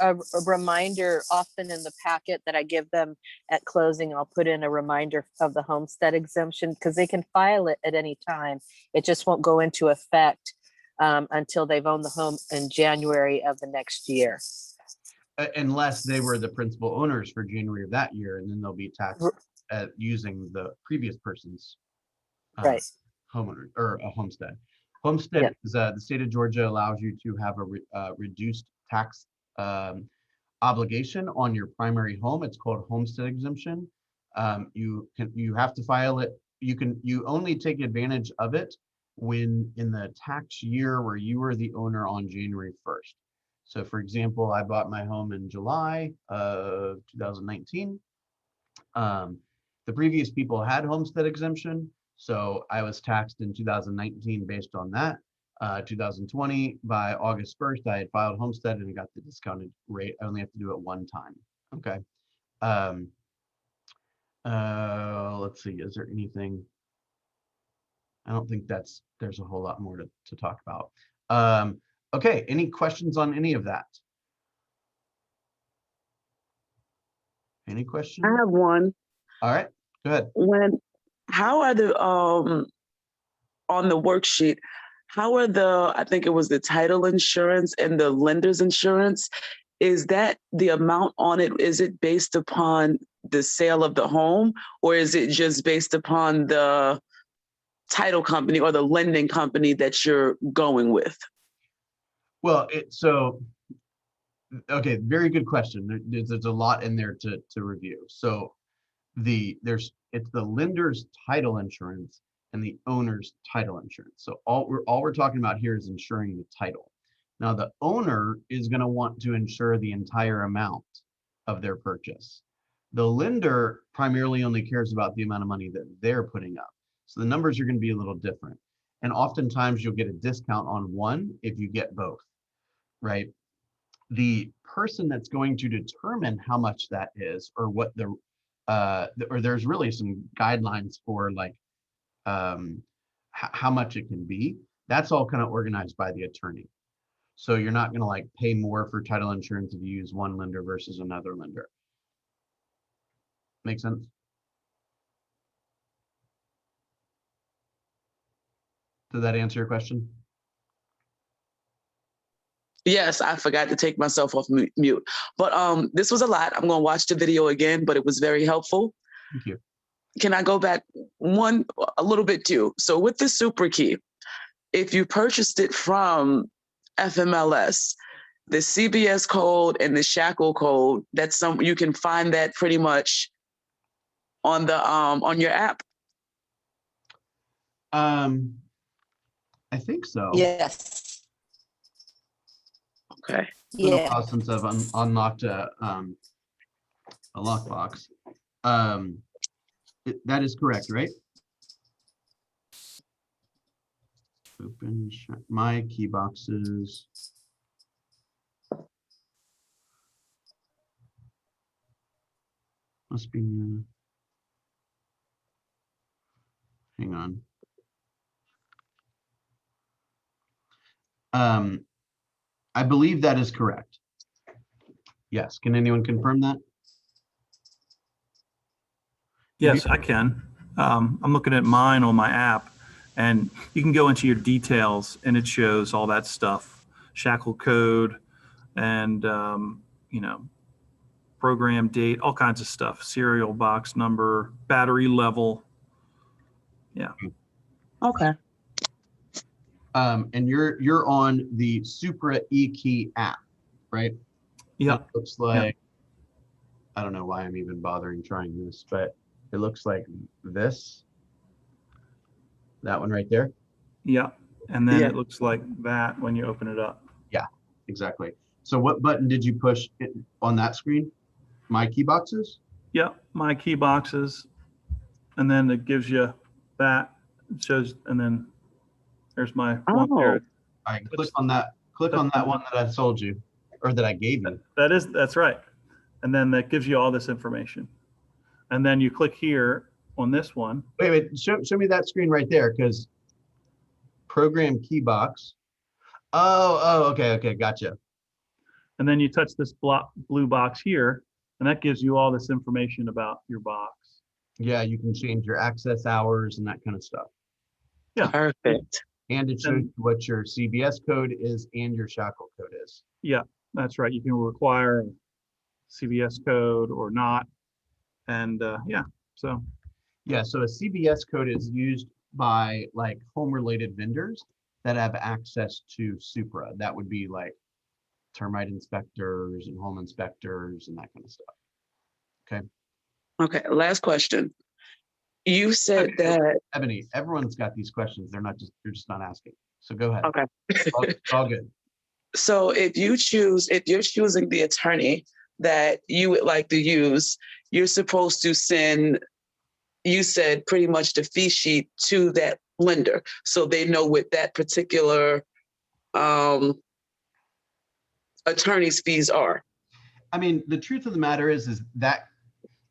reminder. Often in the packet that I give them at closing, I'll put in a reminder of the homestead exemption because they can file it at any time. It just won't go into effect until they've owned the home in January of the next year. Unless they were the principal owners for January of that year, and then they'll be taxed using the previous person's Right. homeowner or a homestead. Homestead Yep. is the state of Georgia allows you to have a reduced tax obligation on your primary home. It's called homestead exemption. You have to file it. You only take advantage of it when in the tax year where you were the owner on January 1st. So for example, I bought my home in July of 2019. The previous people had homestead exemption, so I was taxed in 2019 based on that. 2020, by August 1st, I had filed homestead and I got the discounted rate. I only have to do it one time. Okay. Let's see, is there anything? I don't think there's a whole lot more to talk about. Okay, any questions on any of that? Any questions? I have one. All right, go ahead. How are the on the worksheet, how are I think it was the title insurance and the lender's insurance, is that the amount on it, is it based upon the sale of the home, or is it just based upon the title company or the lending company that you're going with? Well, okay, very good question. There's a lot in there to review. So it's the lender's title insurance and the owner's title insurance. So all we're talking about here is insuring the title. Now the owner is going to want to insure the entire amount of their purchase. The lender primarily only cares about the amount of money that they're putting up. So the numbers are going to be a little different. And oftentimes you'll get a discount on one if you get both, right? The person that's going to determine how much that is, or what or there's really some guidelines for like how much it can be. That's all kind of organized by the attorney. So you're not going to like pay more for title insurance if you use one lender versus another lender. Make sense? Did that answer your question? Yes, I forgot to take myself off mute. But this was a lot. I'm going to watch the video again, but it was very helpful. Thank you. Can I go back a little bit too? So with the super key, if you purchased it from FMLS, the CBS code and the shackle code, you can find that pretty much on the on your app. I think so. Yes. Okay. It's been a Yeah. while since I've unlocked a lockbox. That is correct, right? Open my key boxes. Must be new. Hang on. I believe that is correct. Yes, can anyone confirm that? Yes, I can. I'm looking at mine on my app, and you can go into your details, and it shows all that stuff, shackle code, and program date, all kinds of stuff, serial box number, battery level. Yeah. Okay. And you're on the Supra eKey app, right? Yeah. It looks like, I don't know why I'm even bothering trying this, but it looks like this. That one right there. Yeah. And then Yeah. it looks like that when you open it up. Yeah, exactly. So what button did you push on that screen? My key boxes? Yeah. My key boxes. And then it gives you that. It shows, and then there's my one Oh. there. All right, click on that. Click on that one that I sold you, or that I gave you. That's right. And then that gives you all this information. And then you click here on this one. Wait, show me that screen right there, because program key box. Oh, okay, gotcha. And then you touch this blue box here, and that gives you all this information about your box. Yeah, you can change your access hours and that kind of stuff. Yeah. Perfect. And it shows you what your CBS code is and your shackle code is. Yeah, that's right. You can require a CVS code or not. And so. Yeah, so a CBS code is used by like home-related vendors that have access to Supra. That would be like termite inspectors and home inspectors and that kind of stuff. Okay. Okay. Last question. You said that. Ebony, everyone's got these questions. They're just not asking. So go ahead. Okay. All good. So if you're choosing the attorney that you would like to use, you're supposed to send, you said pretty much the fee sheet to that lender, so they know what that particular attorney's fees are. I mean, the truth of the matter is that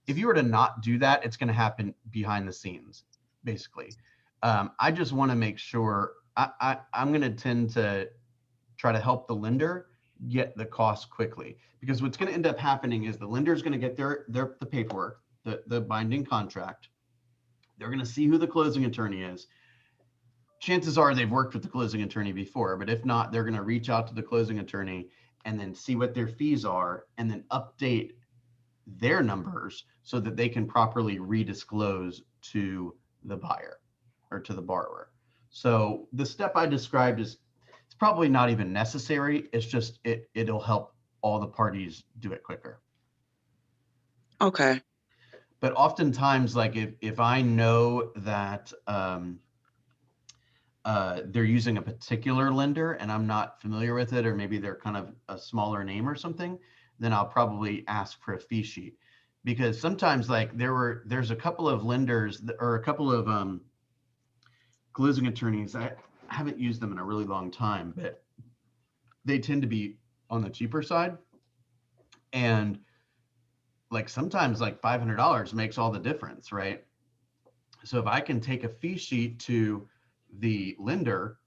if you were to not do that, it's going to happen behind the scenes, basically. I just want to make sure I'm going to tend to try to help the lender get the cost quickly, because what's going to end up happening is the lender is going to get the paperwork, the binding contract. They're going to see who the closing attorney is. Chances are they've worked with the closing attorney before, but if not, they're going to reach out to the closing attorney and then see what their fees are and then update their numbers so that they can properly redisclose to the buyer or to the borrower. So the step I described it's probably not even necessary. It's just it'll help all the parties do it quicker. Okay. But oftentimes, like if I know that they're using a particular lender and I'm not familiar with it, or maybe they're kind of a smaller name or something, then I'll probably ask for a fee sheet. Because sometimes like there's a couple of lenders or a couple of closing attorneys. I haven't used them in a really long time, but they tend to be on the cheaper side. And like sometimes like $500 makes all the difference, right? So if I can take a fee sheet to the lender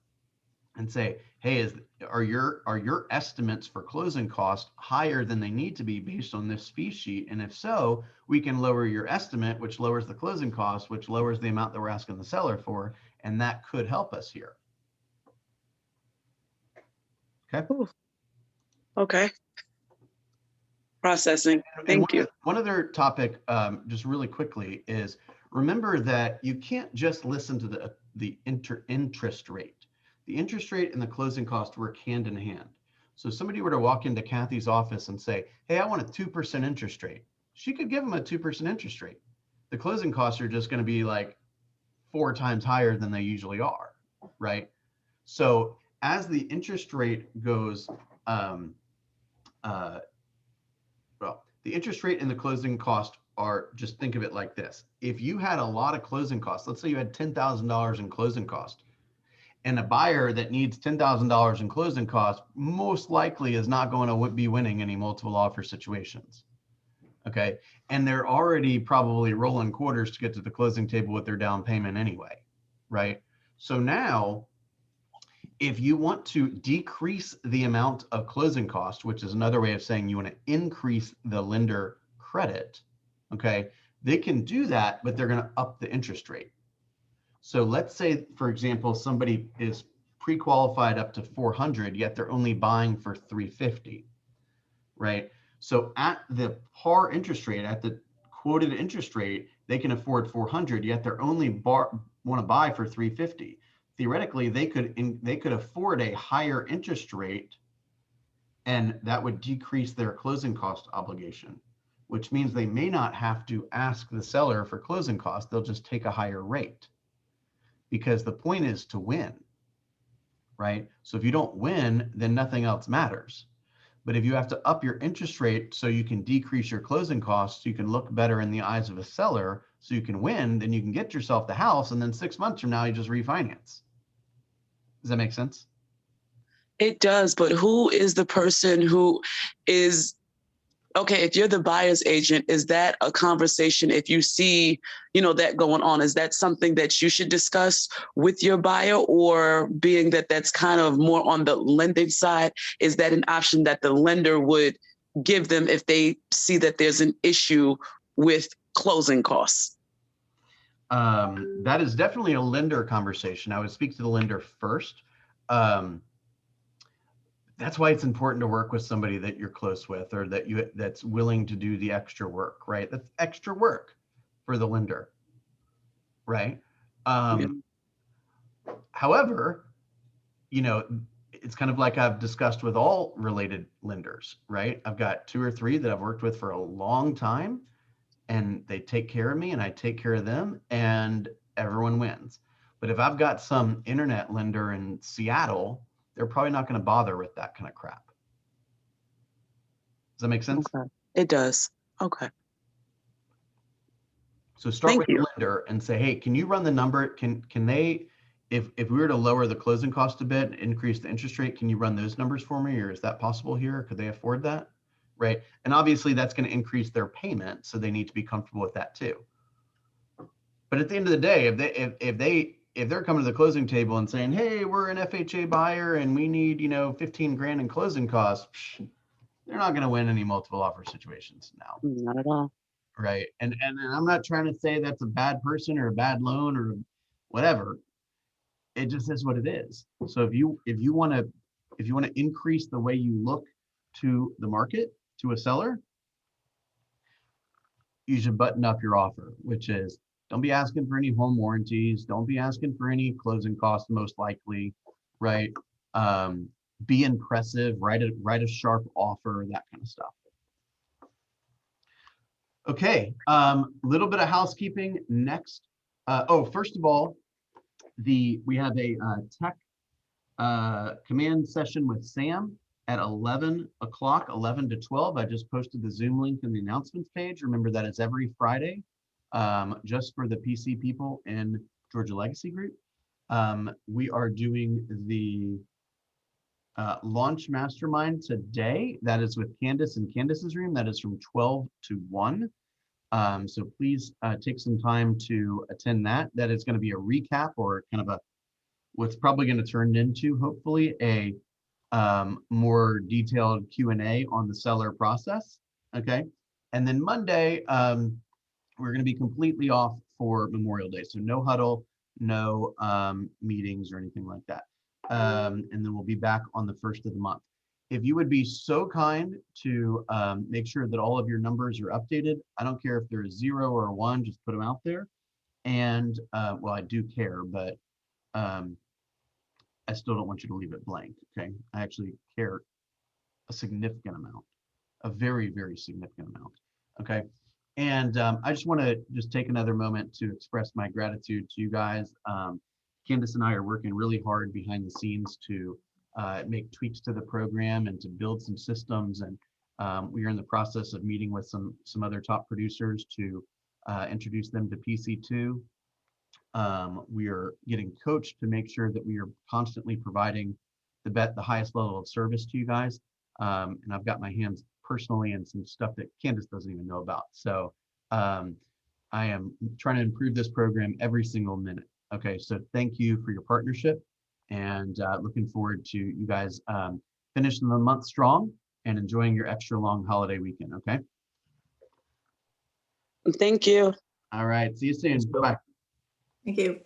and say, hey, are your estimates for closing costs higher than they need to be based on this fee sheet? And if so, we can lower your estimate, which lowers the closing cost, which lowers the amount that we're asking the seller for, and that could help us here. Okay. Ooh. Okay. Processing. Thank you. One other topic, just really quickly, is remember that you can't just listen to the interest rate. The interest rate and the closing cost work hand in hand. So if somebody were to walk into Kathy's office and say, hey, I want a 2% interest rate, she could give them a 2% interest rate. The closing costs are just going to be like 4 times higher than they usually are, right? So as the interest rate goes, the interest rate and the closing cost are, just think of it like this. If you had a lot of closing costs, let's say you had $10,000 in closing cost, and a buyer that needs $10,000 in closing costs most likely is not going to be winning any multiple offer situations. Okay. And they're already probably rolling quarters to get to the closing table with their down payment anyway. Right. So now, If you want to decrease the amount of closing cost, which is another way of saying you want to increase the lender credit, okay, they can do that, but they're going to up the interest rate. So let's say, for example, somebody is pre-qualified up to 400, yet they're only buying for 350, right? So at the par interest rate, at the quoted interest rate, they can afford 400, yet they're only want to buy for 350. Theoretically, they could afford a higher interest rate, and that would decrease their closing cost obligation, which means they may not have to ask the seller for closing costs. They'll just take a higher rate, because the point is to win, right? So if you don't win, then nothing else matters. But if you have to up your interest rate so you can decrease your closing costs, so you can look better in the eyes of a seller, so you can win, then you can get yourself the house, and then 6 months from now, you just refinance. Does that make sense? It does, but who is the person who is, okay, if you're the buyer's agent, is that a conversation, if you see, that going on, is that something that you should discuss with your buyer? Or being that that's kind of more on the lending side, is that an option that the lender would give them if they see that there's an issue with closing costs? That is definitely a lender conversation. I would speak to the lender first. That's why it's important to work with somebody that you're close with, or that's willing to do the extra work, right? That's extra work for the lender, right? However, it's kind of like I've discussed with all related lenders, right? I've got 2 or 3 that I've worked with for a long time, and they take care of me and I take care of them, and everyone wins. But if I've got some internet lender in Seattle, they're probably not going to bother with that kind of crap. Does that make sense? Okay. It does. Okay. So start Thank with you. the lender and say, hey, can you run the number? Can they, if we were to lower the closing cost a bit, increase the interest rate, can you run those numbers for me? Or is that possible here? Could they afford that? Right. And obviously that's going to increase their payment. So they need to be comfortable with that too. But at the end of the day, if they're coming to the closing table and saying, hey, we're an FHA buyer and we need, 15 grand in closing costs, they're not going to win any multiple offer situations now. Not at all. Right. And I'm not trying to say that's a bad person or a bad loan or whatever. It just is what it is. So if you want to increase the way you look to the market, to a seller, you should button up your offer, which is, don't be asking for any home warranties. Don't be asking for any closing costs, most likely, right? Be impressive, write a sharp offer, that kind of stuff. Okay, little bit of housekeeping next. First of all, we have a tech command session with Sam at 11 o'clock, 11 to 12. I just posted the Zoom link in the announcements page. Remember that it's every Friday, just for the PC people in Georgia Legacy Group. We are doing the launch mastermind today. That is with Candace in Candace's room. That is from 12 to 1. So please take some time to attend that. That is going to be a recap, or kind of what's probably going to turn into, hopefully, a more detailed Q&A on the seller process. Okay. And then Monday, we're going to be completely off for Memorial Day. So no huddle, no meetings or anything like that. And then we'll be back on the 1st of the month. If you would be so kind to make sure that all of your numbers are updated. I don't care if they're 0 or 1, just put them out there. And well, I do care, but I still don't want you to leave it blank, okay? I actually care a significant amount, a very, very significant amount, okay? And I just want to take another moment to express my gratitude to you guys. Candace and I are working really hard behind the scenes to make tweaks to the program and to build some systems. And we are in the process of meeting with some other top producers to introduce them to PC2. We are getting coached to make sure that we are constantly providing the highest level of service to you guys. And I've got my hands personally in some stuff that Candace doesn't even know about. So I am trying to improve this program every single minute. Okay, so thank you for your partnership. and looking forward to you guys finishing the month strong and enjoying your extra long holiday weekend. Okay. Thank you. All right. See you soon. Bye. Thank you.